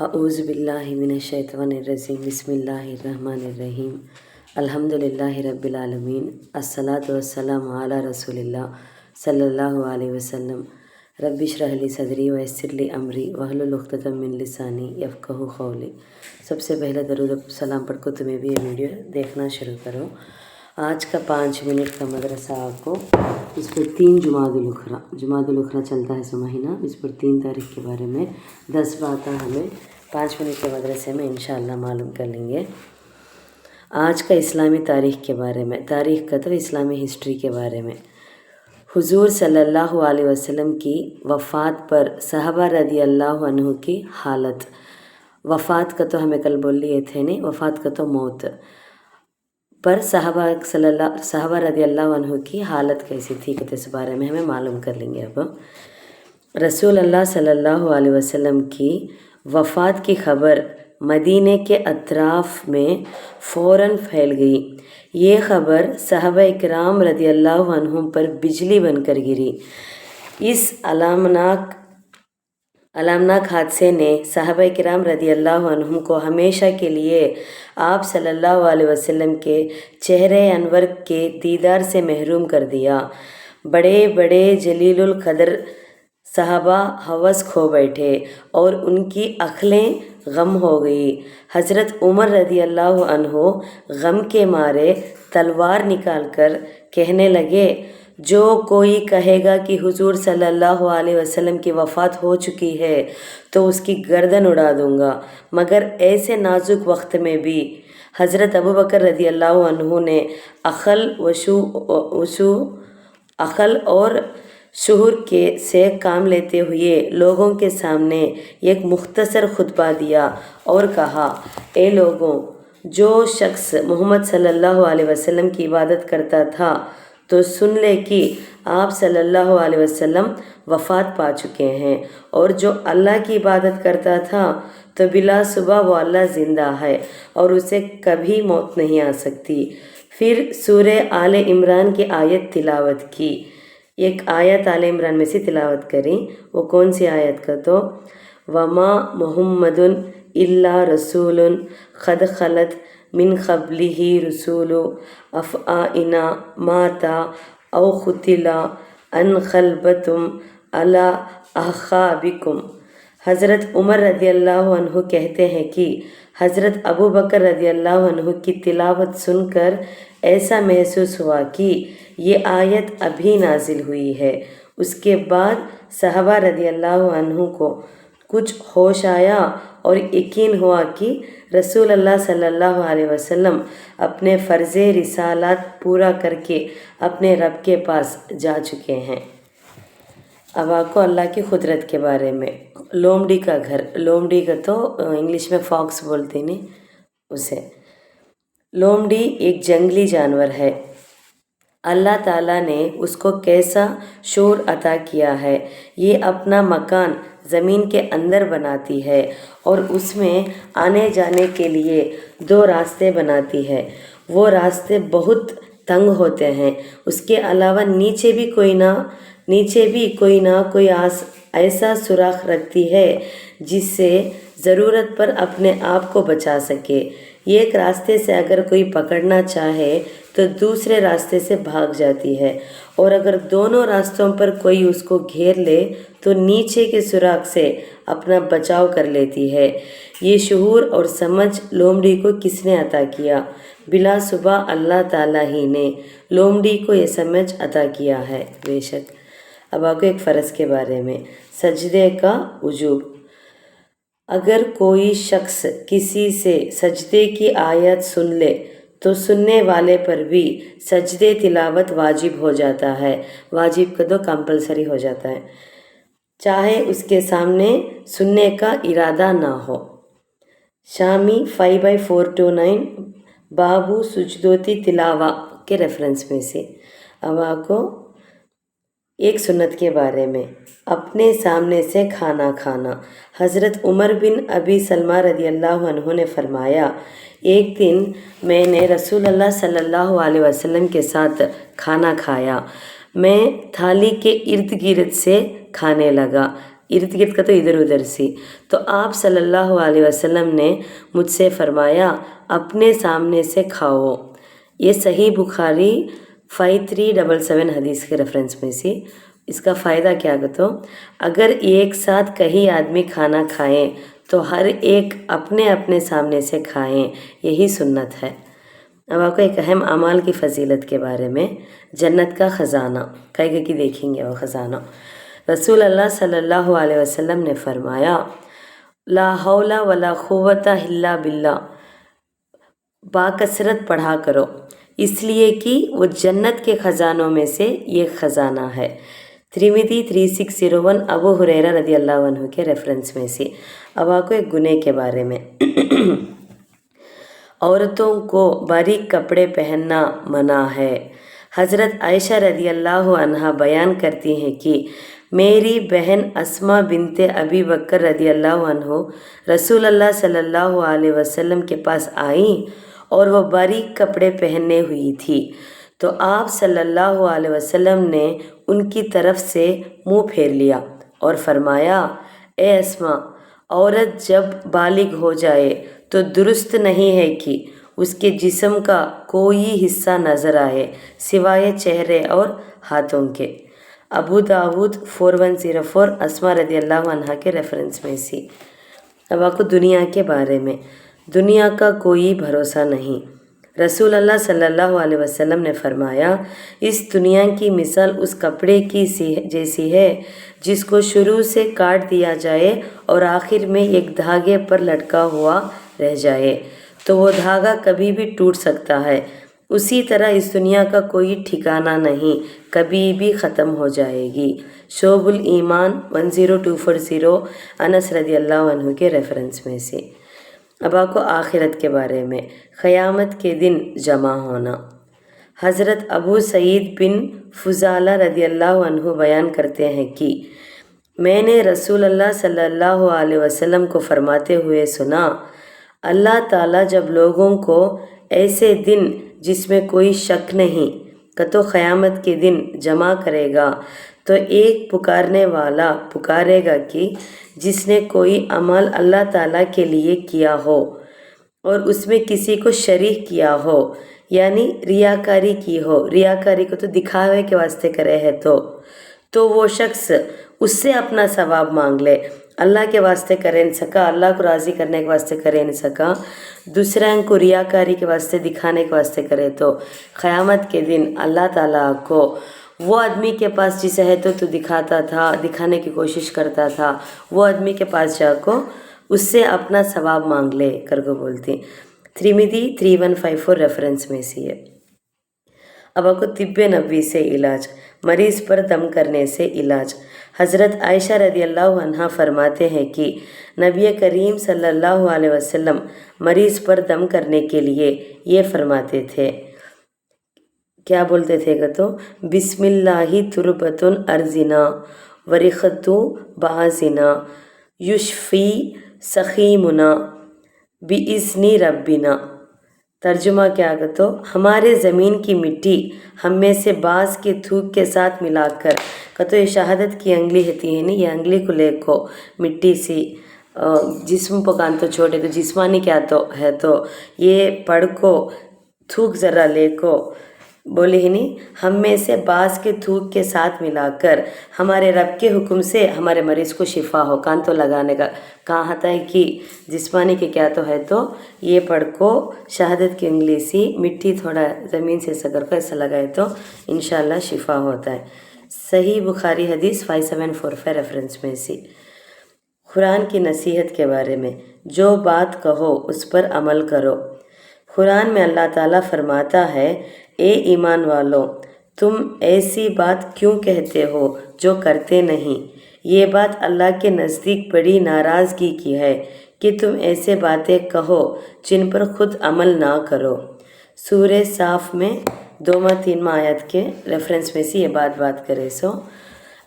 اعوذ باللہ من الشیطان الرجیم بسم اللہ الرحمن الرحیم الحمدللہ رب العالمین الصلاۃ والسلام علی رسول اللہ صلی اللہ علیہ وسلم رب اشرح لی صدری ویسر لی امری واحلل عقدۃ من لسانی یفقہوا قولی۔ سب سے پہلے درود و سلام پڑھ کو تمہیں بھی یہ ویڈیو دیکھنا شروع کرو۔ آج کا 5 منٹ کا مدرسہ آپ کو اس پر 3 جمادی الاخری چلتا ہے سو مہینہ، اس پر 3 تاریخ کے بارے میں 10 باتیں ہمیں 5 منٹ کے مدرسے میں انشاءاللہ معلوم کر لیں گے۔ آج کا اسلامی تاریخ کے بارے میں، تاریخ کا تو اسلامی ہسٹری کے بارے میں، حضور صلی اللہ علیہ وسلم کی وفات پر صحابہ رضی اللہ عنہ کی حالت۔ وفات کا تو ہمیں کل بول لیے تھے نہیں، وفات کا تو موت پر صحابہ رضی اللہ عنہ کی حالت کیسی تھی کہ اس بارے میں ہمیں معلوم کر لیں گے۔ اب رسول اللہ صلی اللہ علیہ وسلم کی وفات کی خبر مدینے کے اطراف میں فوراً پھیل گئی۔ یہ خبر صحابہ اکرام رضی اللہ عنہم پر بجلی بن کر گری۔ اس علامناک حادثے نے صحابہ کرام رضی اللہ عنہم کو ہمیشہ کے لیے آپ صلی اللہ علیہ وسلم کے چہرے انور کے دیدار سے محروم کر دیا۔ بڑے بڑے جلیل القدر صحابہ ہوس کھو بیٹھے اور ان کی عقلیں غم ہو گئی۔ حضرت عمر رضی اللہ عنہ غم کے مارے تلوار نکال کر کہنے لگے، جو کوئی کہے گا کہ حضور صلی اللہ علیہ وسلم کی وفات ہو چکی ہے تو اس کی گردن اڑا دوں گا۔ مگر ایسے نازک وقت میں بھی حضرت ابوبکر رضی اللہ عنہ نے عقل اور شعور سے کام لیتے ہوئے لوگوں کے سامنے ایک مختصر خطبہ دیا اور کہا، اے لوگوں، جو شخص محمد صلی اللہ علیہ وسلم کی عبادت کرتا تھا تو سن لے کہ آپ صلی اللہ علیہ وسلم وفات پا چکے ہیں، اور جو اللہ کی عبادت کرتا تھا تو بلا شبہ وہ اللہ زندہ ہے اور اسے کبھی موت نہیں آ سکتی۔ پھر سورہ آل عمران کی آیت تلاوت کی۔ ایک آیت آل عمران میں سے تلاوت کریں۔ وہ کون سی آیت کا؟ تو وما محمد الا رسول قد خلت من قبلہ رسول افئن مات او قتل انقلبتم علی اعقابکم۔ حضرت عمر رضی اللہ عنہ کہتے ہیں کہ حضرت ابوبکر رضی اللہ عنہ کی تلاوت سن کر ایسا محسوس ہوا کہ یہ آیت ابھی نازل ہوئی ہے۔ اس کے بعد صحابہ رضی اللہ عنہ کو کچھ ہوش آیا اور یقین ہوا کہ رسول اللہ صلی اللہ علیہ وسلم اپنے فرض رسالت پورا کر کے اپنے رب کے پاس جا چکے ہیں۔ اب آپ کو اللہ کی قدرت کے بارے میں، لومڑی کا گھر، لومڑی کا تو انگلش میں فاکس بولتے ہیں اسے۔ لومڑی ایک جنگلی جانور ہے۔ اللہ تعالیٰ نے اس کو کیسا شعور عطا کیا ہے۔ یہ اپنا مکان زمین کے اندر بناتی ہے اور اس میں آنے جانے کے لیے 2 راستے بناتی ہے۔ وہ راستے بہت تنگ ہوتے ہیں۔ اس کے علاوہ نیچے بھی کوئی نہ کوئی ایسا سوراخ رکھتی ہے جس سے ضرورت پر اپنے آپ کو بچا سکے۔ ایک راستے سے اگر کوئی پکڑنا چاہے تو دوسرے راستے سے بھاگ جاتی ہے، اور اگر دونوں راستوں پر کوئی اس کو گھیر لے تو نیچے کے سوراخ سے اپنا بچاؤ کر لیتی ہے۔ یہ شعور اور سمجھ لومڑی کو کس نے عطا کیا؟ بلا شبہ اللہ تعالیٰ ہی نے لومڑی کو یہ سمجھ عطا کیا ہے۔ بے شک۔ اب آپ کو ایک فرض کے بارے میں، سجدے کا وجوب۔ اگر کوئی شخص کسی سے سجدے کی آیت سن لے تو سننے والے پر بھی سجدے تلاوت واجب ہو جاتا ہے۔ واجب کا تو کمپلسری ہو جاتا ہے، چاہے اس کے سامنے سننے کا ارادہ نہ ہو۔ شامی 5/429 بابو سجدوتی تلاوہ کے ریفرنس میں سے۔ اب آپ کو ایک سنت کے بارے میں، اپنے سامنے سے کھانا کھانا۔ حضرت عمر بن ابی سلمہ رضی اللہ عنہ نے فرمایا، ایک دن میں نے رسول اللہ صلی اللہ علیہ وسلم کے ساتھ کھانا کھایا۔ میں تھالی کے ارد گرد سے کھانے لگا۔ ارد گرد کا تو ادھر ادھر سی. تو آپ صلی اللہ علیہ وسلم نے مجھ سے فرمایا اپنے سامنے سے کھاؤ. یہ صحیح بخاری 5377 حدیث کے ریفرنس میں سی. اس کا فائدہ کیا تو اگر ایک ساتھ کئی آدمی کھانا کھائیں تو ہر ایک اپنے اپنے سامنے سے کھائیں، یہی سنت ہے. اب آپ کو ایک اہم اعمال کی فضیلت کے بارے میں، جنت کا خزانہ کئی کی دیکھیں گے. وہ خزانہ رسول اللہ صلی اللہ علیہ وسلم نے فرمایا لا حول ولا قوت الا باللہ، باکثرت پڑھا کرو، اس لیے کہ وہ جنت کے خزانوں میں سے یہ خزانہ ہے. ترمذی 3601 ابو ہریرہ رضی اللہ عنہ کے ریفرنس میں سے. اب آپ کو ایک گناہ کے بارے میں عورتوں کو باریک کپڑے پہننا منع ہے. حضرت عائشہ رضی اللہ عنہا بیان کرتی ہیں کہ میری بہن اسماء بنت ابی بکر رضی اللہ عنہ رسول اللہ صلی اللہ علیہ وسلم کے پاس آئیں اور وہ باریک کپڑے پہنے ہوئی تھی، تو آپ صلی اللہ علیہ وسلم نے ان کی طرف سے منہ پھیر لیا اور فرمایا اے اسماء، عورت جب بالغ ہو جائے تو درست نہیں ہے کہ اس کے جسم کا کوئی حصہ نظر آئے سوائے چہرے اور ہاتھوں کے. ابو داود 4104 اسماء رضی اللہ عنہ کے ریفرنس میں سی. اب آپ کو دنیا کے بارے میں، دنیا کا کوئی بھروسہ نہیں. رسول اللہ صلی اللہ علیہ وسلم نے فرمایا اس دنیا کی مثال اس کپڑے کی جیسی ہے جس کو شروع سے کاٹ دیا جائے اور آخر میں ایک دھاگے پر لٹکا ہوا رہ جائے تو وہ دھاگا کبھی بھی ٹوٹ سکتا ہے. اسی طرح اس دنیا کا کوئی ٹھکانہ نہیں، کبھی بھی ختم ہو جائے گی. شعب الایمان 10240 انس رضی اللہ عنہ کے ریفرنس میں سے. اب آپ کو آخرت کے بارے میں، قیامت کے دن جمع ہونا. حضرت ابو سعید بن فضالہ رضی اللہ عنہ بیان کرتے ہیں کہ میں نے رسول اللہ صلی اللہ علیہ وسلم کو فرماتے ہوئے سنا اللہ تعالیٰ جب لوگوں کو ایسے دن جس میں کوئی شک نہیں کہ تو قیامت کے دن جمع کرے گا تو ایک پکارنے والا پکارے گا کہ جس نے کوئی عمل اللہ تعالیٰ کے لیے کیا ہو اور اس میں کسی کو شریک کیا ہو، یعنی ریاکاری کی ہو، ریاکاری کو تو دکھاوے کے واسطے کرے ہے تو وہ شخص اس سے اپنا ثواب مانگ لے. اللہ کے واسطے کرے نہیں سکا، اللہ کو راضی کرنے کے واسطے کرے نہیں سکا، دوسرے کو ریاکاری کے واسطے دکھانے کے واسطے کرے تو قیامت کے دن اللہ تعالیٰ کو وہ آدمی کے پاس جسے ہے تو دکھاتا تھا، دکھانے کی کوشش کرتا تھا، وہ آدمی کے پاس جا کو اس سے اپنا ثواب مانگ لے کر کو بولتی. ترمذی 3154 ریفرنس میں سی ہے. اب آپ کو طب نبوی سے علاج، مریض پر دم کرنے سے علاج. حضرت عائشہ رضی اللہ عنہ فرماتے ہیں کہ نبی کریم صلی اللہ علیہ وسلم مریض پر دم کرنے کے لیے یہ فرماتے تھے، کیا بولتے تھے کہ تو بسم اللہ تربتن ارزنا ورخت بعضنا یشفی سخیمنا باذن ربنا. ترجمہ کیا کہ تو ہمارے زمین کی مٹی ہم میں سے بعض کے تھوک کے ساتھ ملا کر کہ تو یہ شہادت کی انگلی ہوتی ہے نا، یہ انگلی کو لے کو مٹی سی جسم پکان تو چھوٹے تو جسمانی کیا تو ہے تو یہ پڑھ کو تھوک ذرا لے کو بولے ہی نہیں، ہم میں سے بعض کے تھوک کے ساتھ ملا کر ہمارے رب کے حکم سے ہمارے مریض کو شفا ہو. کان تو لگانے کا کہا آتا ہے کہ جسمانی کے کیا تو ہے تو یہ پڑھ کو شہادت کی انگلی سی مٹی تھوڑا زمین سے سگر کو ایسا لگائے تو انشاءاللہ شفا ہوتا ہے. صحیح بخاری حدیث 5745 ریفرنس میں سی. قرآن کی نصیحت کے بارے میں، جو بات کہو اس پر عمل کرو. قرآن میں اللہ تعالیٰ فرماتا ہے اے ایمان والو تم ایسی بات کیوں کہتے ہو جو کرتے نہیں، یہ بات اللہ کے نزدیک بڑی ناراضگی کی ہے کہ تم ایسے باتیں کہو جن پر خود عمل نہ کرو. سورہ صاف میں 2-3 آیت کے ریفرنس میں سے یہ بات کرے سو.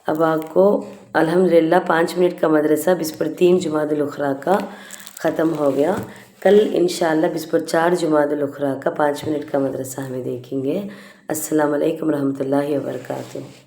اب آپ کو الحمدللہ 5 منٹ کا مدرسہ بسپر 3 جمادی الاخری کا ختم ہو گیا. کل انشاءاللہ بسپر 4 جمادی الاخری کا 5 منٹ کا مدرسہ ہمیں دیکھیں گے. السلام علیکم ورحمۃ اللہ وبرکاتہ.